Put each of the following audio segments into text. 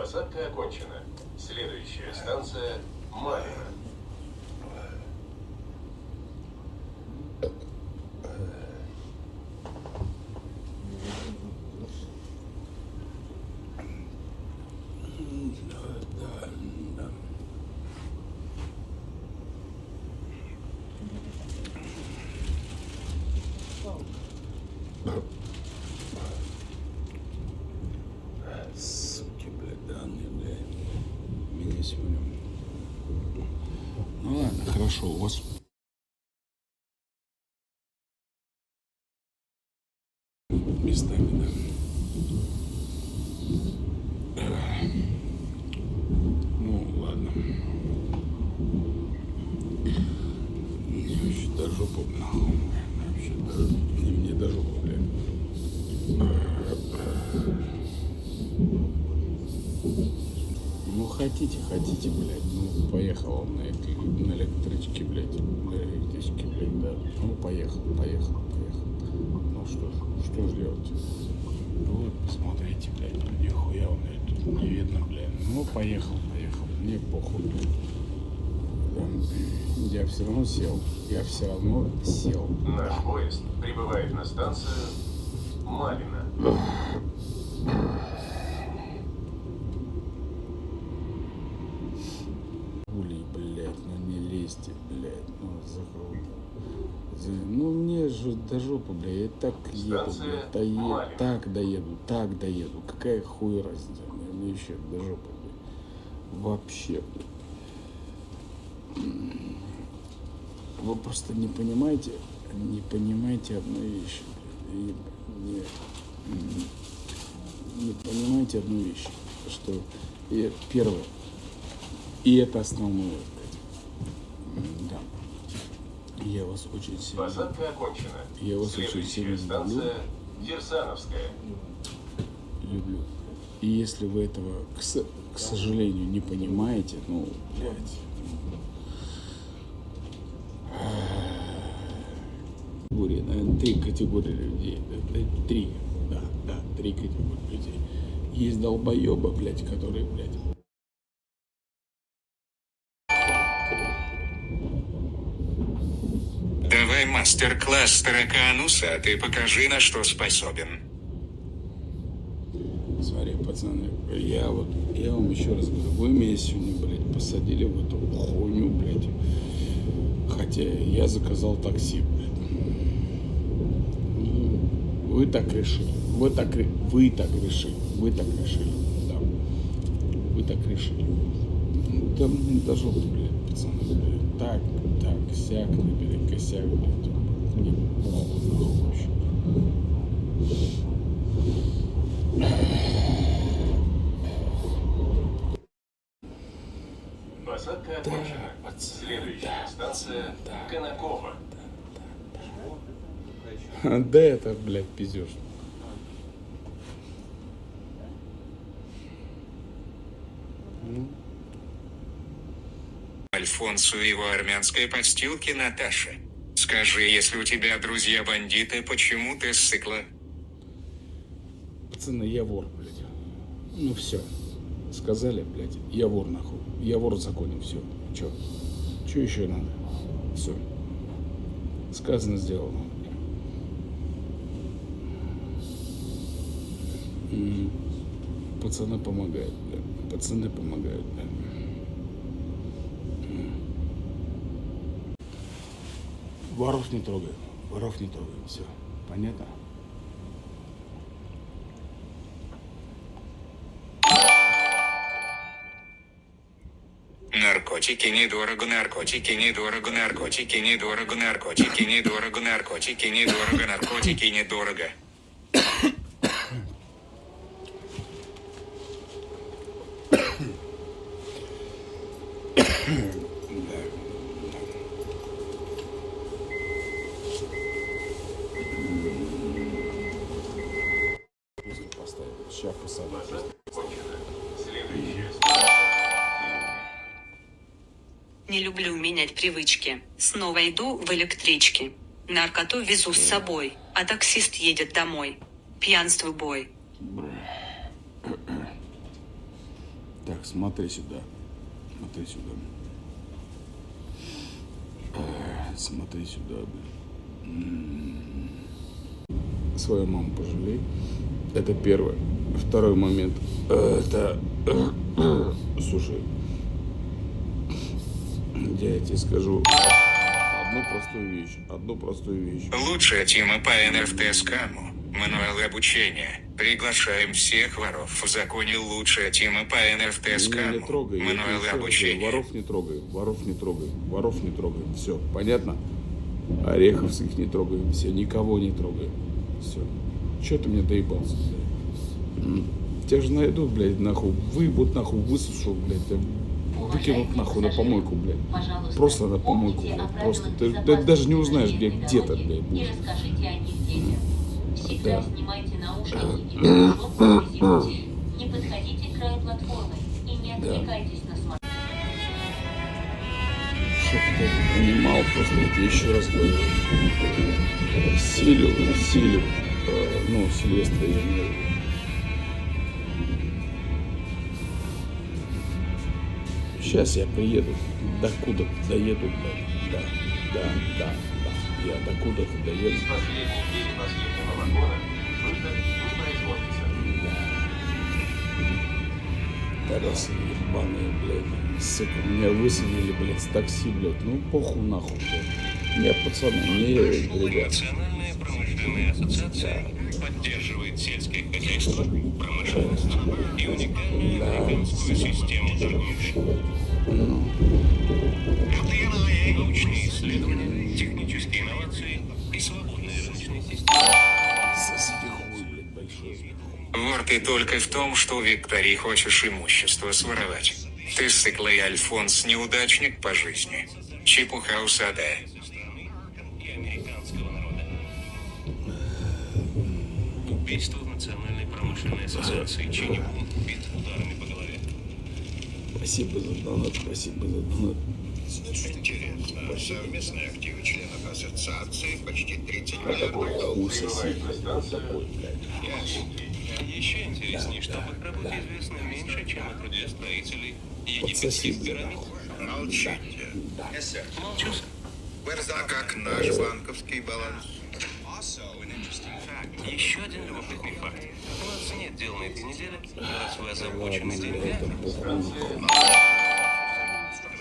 Посадка окончена. Следующая станция Малина. Суки, блядь, данные, блядь. Меня сегодня... Ну ладно, хорошо, у вас... Местами, да. Ну, ладно. Мне вообще до жопы, нахуй. Вообще даже... Мне до жопы, блядь. Ну, хотите, блядь. Ну, поехал он на электричке, блядь. На электричке, блядь, да. Ну, поехал. Ну, что ж делать? Вот, посмотрите, блядь, ну, нихуя он тут не видно, блядь. Ну, поехал. Мне похуй, блядь. Я все равно сел. Наш поезд прибывает на станцию Малина. Улей, блядь, ну не лезьте, блядь, ну ну мне же до жопы, блядь, я так еду, блядь, так доеду, какая хуй разница, мне еще до жопы, блядь, вообще, блядь. Вы просто не понимаете одну вещь, блядь, не понимаете одну вещь, что первое, и это основное, блядь. Да. Я вас очень сильно... Посадка окончена. Я вас очень сильно люблю. Станция Кирсановская. Люблю. И если вы этого, к сожалению, не понимаете, ну, блядь... Наверное, 3 категории людей. Три категории людей. Есть долбоебы, блядь, которые, блядь... Давай мастер-класс таракануса, а ты покажи, на что способен. Смотри, пацаны, я вам еще раз говорю, вы меня сегодня, блядь, посадили в эту хуйню, блядь. Хотя я заказал такси, блядь. Вы так решили. Вы так решили. Да. Вы так решили. Да мне до жопы, блядь, пацаны, блядь. Так, сяк, набери косяк, блядь. Мне похуй, нахуй вообще. Посадка окончена. Следующая станция Конаково. Да это, блядь, пиздёж. Альфонсу и его армянской подстилке Наташе. Скажи, если у тебя друзья бандиты, почему ты ссыкла? Пацаны, я вор, блядь. Ну все. Сказали, блядь, я вор, нахуй. Я вор в законе, все. Че еще надо? Все. Сказано, сделано. Пацаны помогают, блядь. Блядь. Воров не трогаем, все. Понятно? Наркотики недорого, наркотики недорого, наркотики недорого, наркотики недорого, наркотики недорого, наркотики недорого. Сейчас посадим. Не люблю менять привычки. Снова иду в электричке. Наркоту везу с собой, а таксист едет домой. Пьянству бой. Так, смотри сюда. Смотри сюда. Смотри сюда, блин. Свою маму пожалей. Это первое. Второй момент. Это... Слушай, я тебе скажу одну простую вещь. Лучшая тема по NFT-скаму. Мануал обучения. Приглашаем всех воров. В законе лучшая тема по Меня не NFT-скаму. трогай. Я тебе Мануал еще раз говорю, обучения. воров не трогай, воров не трогай, воров не трогай. Все, понятно? Ореховских не трогаем, все, никого не трогаем. Все. Че ты мне доебался, блядь? Тебя же найдут, блядь, нахуй, выебут, нахуй, высушат, блядь, тебя выкинут нахуй на помойку, блядь. Просто на помойку, блядь. Просто ты даже не узнаешь, блядь, где ты, блядь, будешь. Расскажите о них детям. Всегда Да. снимайте наушники и микрофон везде. Не подходите к краю платформы и не отвлекайтесь на смартфон. Чтоб ты понимал, просто я тебе еще раз говорю. Силю, ну, Сильвестра я имею в виду. Сейчас я приеду, докуда-то доеду, блядь. Да. Я докуда-то доеду. Из последней двери последнего вагона выход не производится. Тарасы ебаные, блядь. Сука, меня высадили, блядь, с такси, блядь. Ну, похуй нахуй, блядь. Нет, пацаны, мне, ребят. Национальная промышленная ассоциация поддерживает сельское хозяйство, промышленность и уникальную американскую систему торговли. Научные исследования, технические инновации и свободные рыночные системы. Соседи хуй, блядь, большой. Вор ты только в том, что Виктории хочешь имущество своровать. Ты сыклый Альфонс, неудачник по жизни. Чепуха усатая. И американского народа. Убийство в Национальной промышленной ассоциации Чинебу убит ударами по голове. Спасибо за донат, спасибо за донат. Интересно, совместные активы членов ассоциации почти 30 А такой миллиардов хуй соси, Прибывает на станцию такой, блядь. Еще интереснее, что в их работе известно меньше, чем о труде строителей Подсоси, египетских блядь, пирамид. нахуй. Молчите. Молчу. А как наш банковский баланс? Еще один любопытный факт. У нас нет дел на этой неделе, раз вы озабочены Ладно, деньгами. это похуй.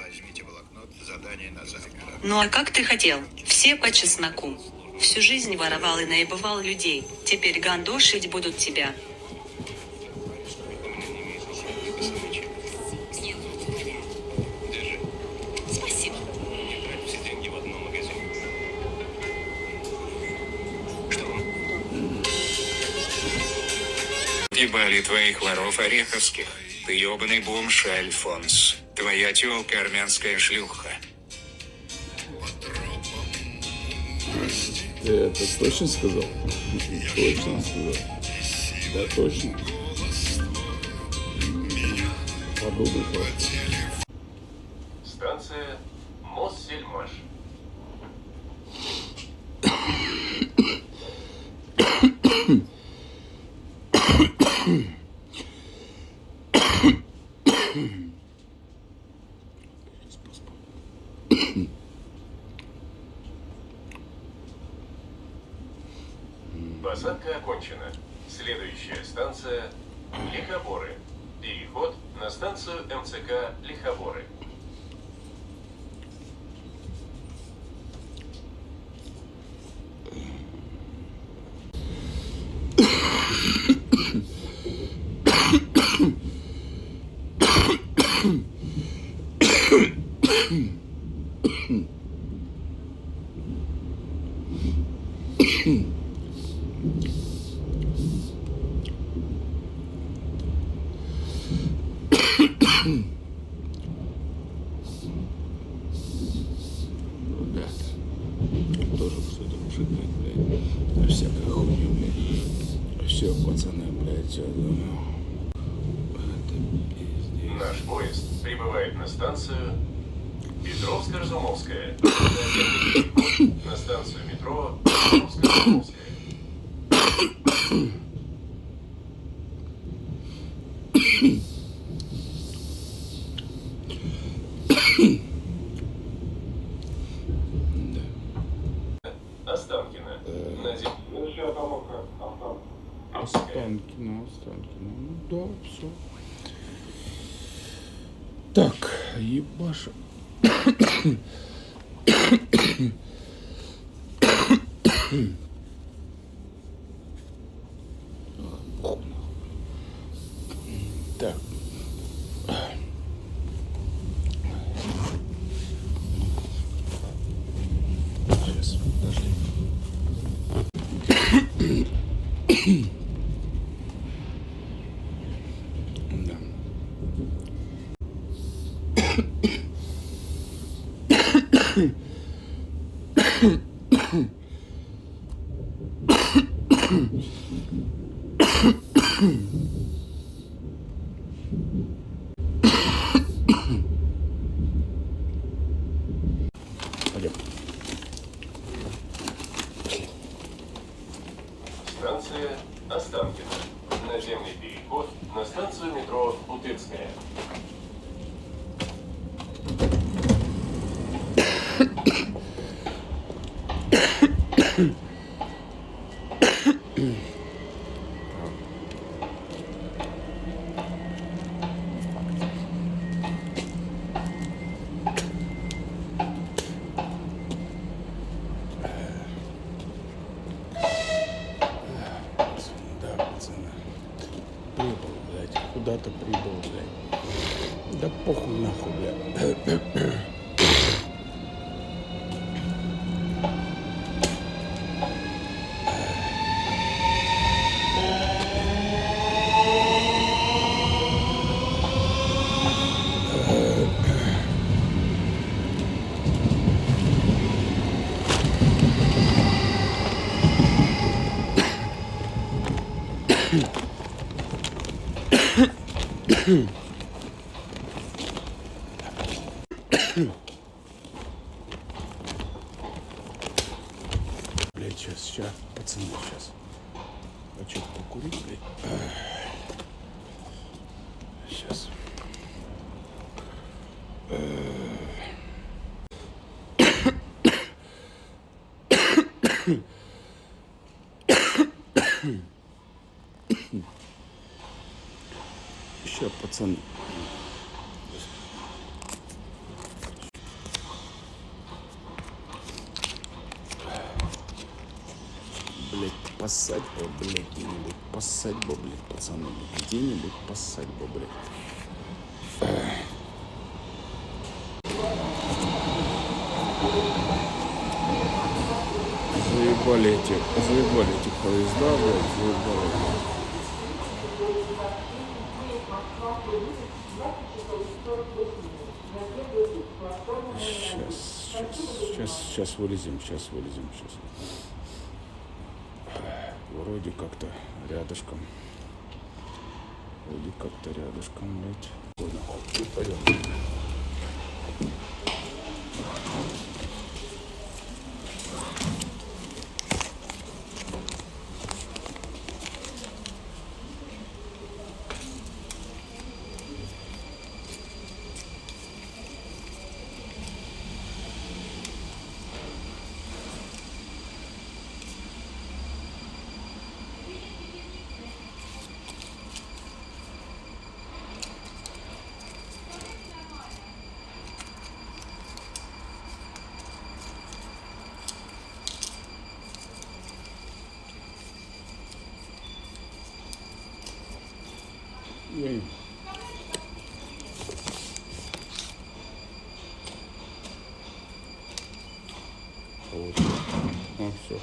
Возьмите блокнот, задание на завтра. Ну а как ты хотел? Все по чесноку. Всю жизнь воровал и наебывал людей. Теперь гандошить будут тебя. Держи. Спасибо. Не трать все деньги в одном магазине. Что вам? Ебали твоих воров ореховских. Ты ебаный бомж, Альфонс. Твоя тёлка армянская шлюха. Ты это точно сказал? Точно сказал? Да, точно. Подумай, просто. станция Моссельмаш. Посадка окончена. Следующая станция Лихоборы. Переход на станцию МЦК Лихоборы. Ребят, тоже что-то пшикнуть, блядь. Всякая хуйня, блядь. Все, пацаны, блядь, я думаю. Это пиздец. Наш поезд прибывает на станцию Петровско-Разумовская. На станцию метро Петровско-Разумовская. Останкино. Ну да, все. Так, ебаша. Так. Сейчас, подожди. Да. Пойдем. Станция Останкино. Наземный переход на станцию метро Бутырская. Да, пацаны. Прибыл, блядь. Куда-то прибыл, блядь. Да похуй нахуй, блядь. Блядь, сейчас, пацаны, сейчас. Хочу покурить, блядь. Сейчас. Еще, пацаны. Блять, посадьба, блядь, где-нибудь посадьба, блядь, пацаны, где-нибудь посадьба, блядь. Заебали эти поезда, блядь, заебали. Сейчас вылезем, сейчас. Вроде как-то рядышком, блядь. Пойдем. Ей. Вот. Все.